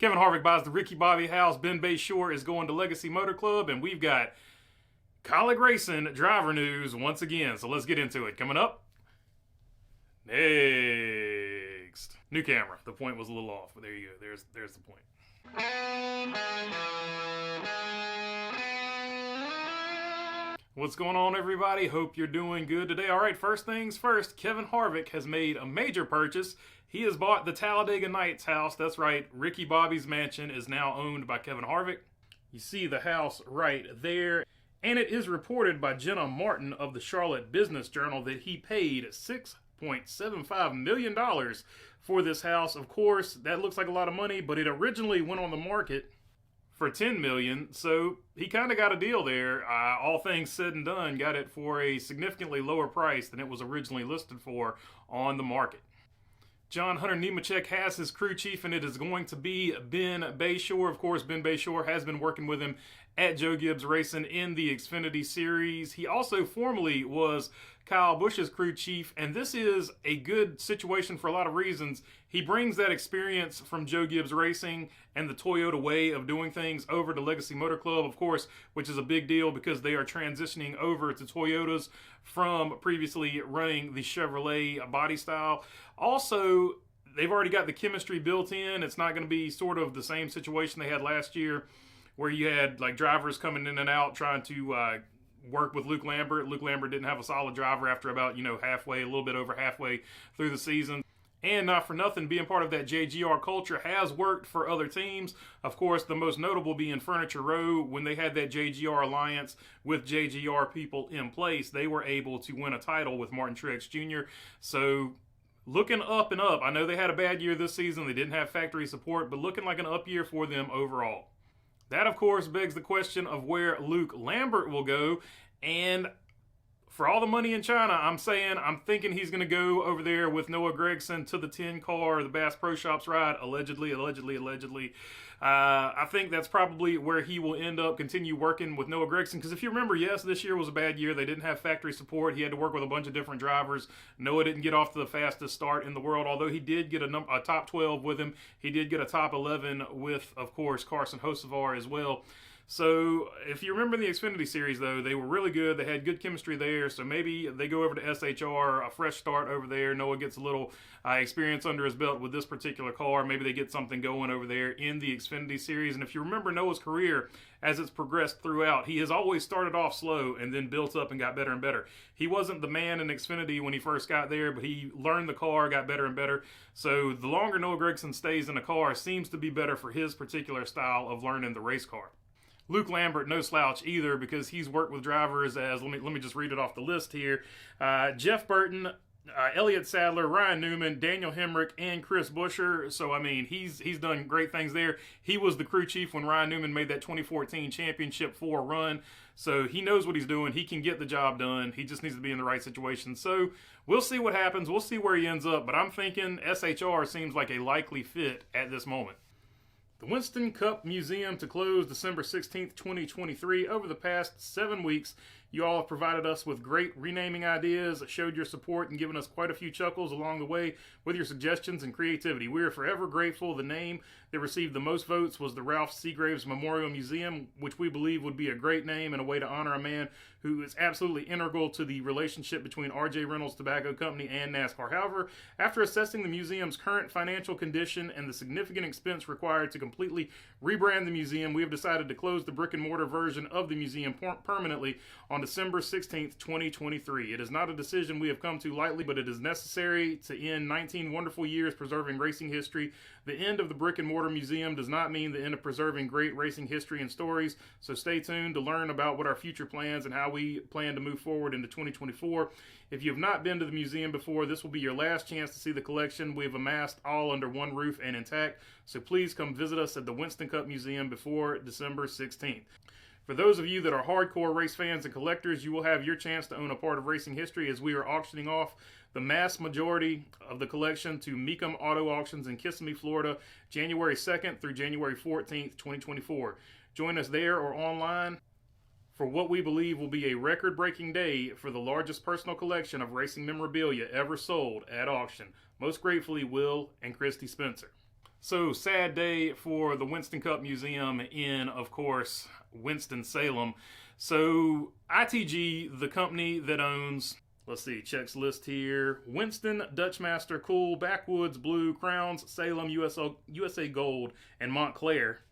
Kevin Harvick buys the Ricky Bobby house. Ben Beshore is going to Legacy Motor Club. And we've got Kaulig Racing driver news once again. So let's get into it. Coming up next. New camera. The point was a little off, but there you go. There's the point. What's going on, everybody? Hope you're doing good today. All right, first things first, Kevin Harvick has made a major purchase. He has bought the Talladega Nights house. That's right, Ricky Bobby's mansion is now owned by Kevin Harvick. You see the house right there. And it is reported by Jenna Martin of the Charlotte Business Journal that he paid $6.75 million for this house. Of course, that looks like a lot of money, but it originally went on the market for $10 million, so he kind of got a deal there. All things said and done, got it for a significantly lower price than it was originally listed for on the market. John Hunter Nemecheck has his crew chief, and it is going to be Ben Beshore. Of course, Ben Beshore has been working with him at Joe Gibbs Racing in the Xfinity Series. He also formerly was Kyle Busch's crew chief, and this is a good situation for a lot of reasons. He brings that experience from Joe Gibbs Racing and the Toyota way of doing things over to Legacy Motor Club, of course, which is a big deal because they are transitioning over to Toyotas from previously running the Chevrolet body style. Also, they've already got the chemistry built in. It's not going to be sort of the same situation they had last year where you had like drivers coming in and out trying to work with Luke Lambert. Luke Lambert didn't have a solid driver after about, halfway, a little bit over halfway through the season. And not for nothing, being part of that JGR culture has worked for other teams. Of course, the most notable being Furniture Row. When they had that JGR alliance with JGR people in place, they were able to win a title with Martin Truex Jr. So looking up and up. I know they had a bad year this season. They didn't have factory support, but looking like an up year for them overall. That, of course, begs the question of where Luke Lambert will go. And for all the money in China, I'm thinking he's going to go over there with Noah Gragson to the 10 car, the Bass Pro Shops ride, allegedly. I think that's probably where he will end up, continue working with Noah Gragson. Because if you remember, yes, this year was a bad year. They didn't have factory support. He had to work with a bunch of different drivers. Noah didn't get off to the fastest start in the world, although he did get a top 12 with him. He did get a top 11 with, of course, Carson Hocevar as well. So, if you remember the Xfinity Series, though, they were really good. They had good chemistry there, so maybe they go over to SHR, a fresh start over there. Noah gets a little experience under his belt with this particular car. Maybe they get something going over there in the Xfinity Series. And if you remember Noah's career, as it's progressed throughout, he has always started off slow and then built up and got better and better. He wasn't the man in Xfinity when he first got there, but he learned the car, got better and better. So, the longer Noah Gragson stays in a car seems to be better for his particular style of learning the race car. Luke Lambert, no slouch either, because he's worked with drivers as, let me just read it off the list here, Jeff Burton, Elliott Sadler, Ryan Newman, Daniel Hemrick, and Chris Buescher. So, he's done great things there. He was the crew chief when Ryan Newman made that 2014 Championship 4 run. So, he knows what he's doing. He can get the job done. He just needs to be in the right situation. So, we'll see what happens. We'll see where he ends up. But I'm thinking SHR seems like a likely fit at this moment. The Winston Cup Museum to close December 16th, 2023. Over the past 7 weeks, you all have provided us with great renaming ideas, showed your support, and given us quite a few chuckles along the way with your suggestions and creativity. We are forever grateful. The name that received the most votes was the Ralph Seagraves Memorial Museum, which we believe would be a great name and a way to honor a man who is absolutely integral to the relationship between RJ Reynolds Tobacco Company and NASCAR. However, after assessing the museum's current financial condition and the significant expense required to completely rebrand the museum, we have decided to close the brick-and-mortar version of the museum permanently on December 16th, 2023. It is not a decision we have come to lightly, but it is necessary to end 19 wonderful years preserving racing history. The end of the brick-and-mortar museum does not mean the end of preserving great racing history and stories, so stay tuned to learn about what our future plans and how we plan to move forward into 2024. If you have not been to the museum before, this will be your last chance to see the collection we have amassed all under one roof and intact, so please come visit us at the Winston Cup Museum before December 16th. For those of you that are hardcore race fans and collectors, you will have your chance to own a part of racing history as we are auctioning off the mass majority of the collection to Mecum Auto Auctions in Kissimmee, Florida, January 2nd through January 14th, 2024. Join us there or online for what we believe will be a record-breaking day for the largest personal collection of racing memorabilia ever sold at auction. Most gratefully, Will and Christy Spencer. So, sad day for the Winston Cup Museum in, of course, Winston-Salem. So, ITG, the company that owns, let's see, checks list here, Winston, Dutchmaster, Cool, Backwoods, Blue, Crowns, Salem, USA Gold, and Montclair,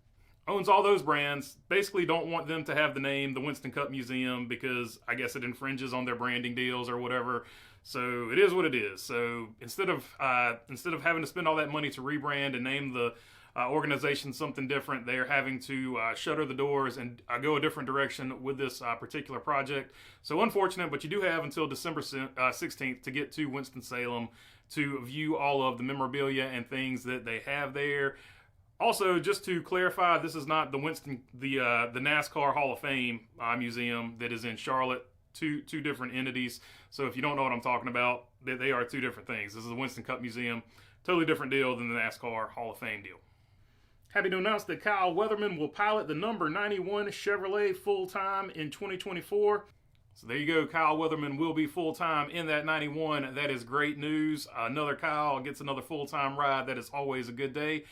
owns all those brands. Basically don't want them to have the name the Winston Cup Museum because I guess it infringes on their branding deals or whatever. So it is what it is. So instead of having to spend all that money to rebrand and name the organization something different, they're having to shutter the doors and go a different direction with this particular project. So unfortunate, but you do have until December 16th to get to Winston-Salem to view all of the memorabilia and things that they have there. Also, just to clarify, this is not the NASCAR Hall of Fame museum that is in Charlotte. Two different entities. So if you don't know what I'm talking about, they are two different things. This is the Winston Cup Museum, totally different deal than the NASCAR Hall of Fame deal. Happy to announce that Kyle Weatherman will pilot the number 91 Chevrolet full-time in 2024. So there you go, Kyle Weatherman will be full-time in that 91. That is great news. Another Kyle gets another full-time ride. That is always a good day.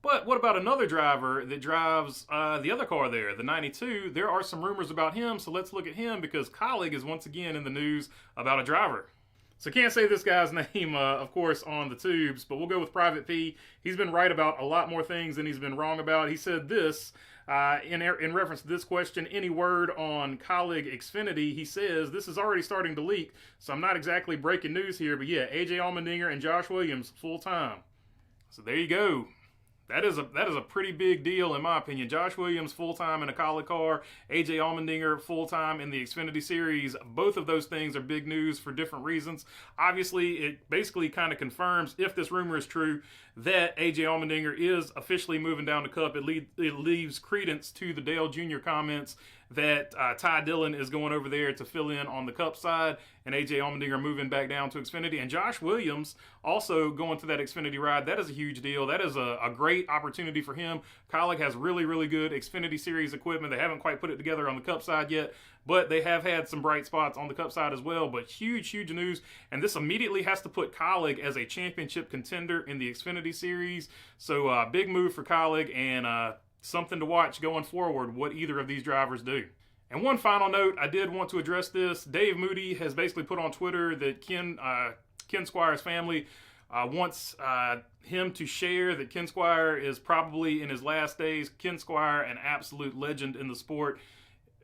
But what about another driver that drives the other car there, the 92? There are some rumors about him, so let's look at him because Kaulig is once again in the news about a driver. So can't say this guy's name, of course, on the tubes, but we'll go with Private P. He's been right about a lot more things than he's been wrong about. He said this, in reference to this question, any word on Kaulig Xfinity? He says, this is already starting to leak, so I'm not exactly breaking news here, but yeah, AJ Almendinger and Josh Williams full-time. So there you go. That is a pretty big deal in my opinion. Josh Williams full-time in a Kaulig car, AJ Almendinger full-time in the Xfinity Series. Both of those things are big news for different reasons. Obviously, it basically kind of confirms, if this rumor is true, that AJ Almendinger is officially moving down to Cup. It leaves credence to the Dale Jr. comments that Ty Dillon is going over there to fill in on the Cup side, and AJ Almendinger moving back down to Xfinity, and Josh Williams also going to that Xfinity ride. That is a huge deal. That is a great opportunity for him. Kaulig has really, really good Xfinity Series equipment. They haven't quite put it together on the Cup side yet, but they have had some bright spots on the Cup side as well. But huge, huge news, and this immediately has to put Kaulig as a championship contender in the Xfinity Series. So big move for Kaulig, and something to watch going forward, what either of these drivers do. And one final note, I did want to address this. Dave Moody has basically put on Twitter that Ken Squire's family wants him to share that Ken Squire is probably in his last days. Ken Squire, an absolute legend in the sport.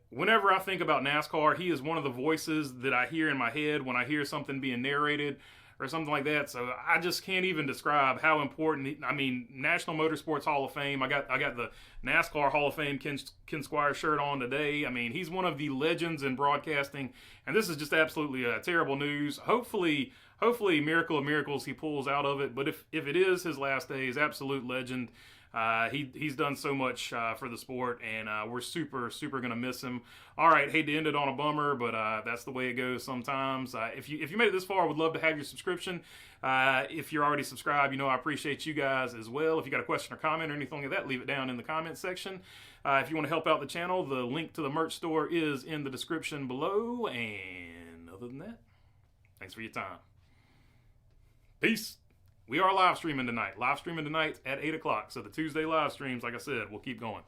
Whenever I think about NASCAR, he is one of the voices that I hear in my head when I hear something being narrated or something like that. So I just can't even describe how important. I mean, National Motorsports Hall of Fame. I got the NASCAR Hall of Fame Ken Squire shirt on today. I mean, he's one of the legends in broadcasting, and this is just absolutely terrible news. Hopefully, miracle of miracles, he pulls out of it. But if it is his last days, absolute legend. He's done so much for the sport, and we're super gonna miss him. All right, hate to end it on a bummer, but that's the way it goes sometimes. If you made it this far, I would love to have your subscription. If you're already subscribed, you know I appreciate you guys as well. If you got a question or comment or anything like that, leave it down in the comment section. If you want to help out the channel, the link to the merch store is in the description below. And other than that, thanks for your time. Peace. We are live streaming tonight. Live streaming tonight at 8 o'clock. So the Tuesday live streams, like I said, will keep going.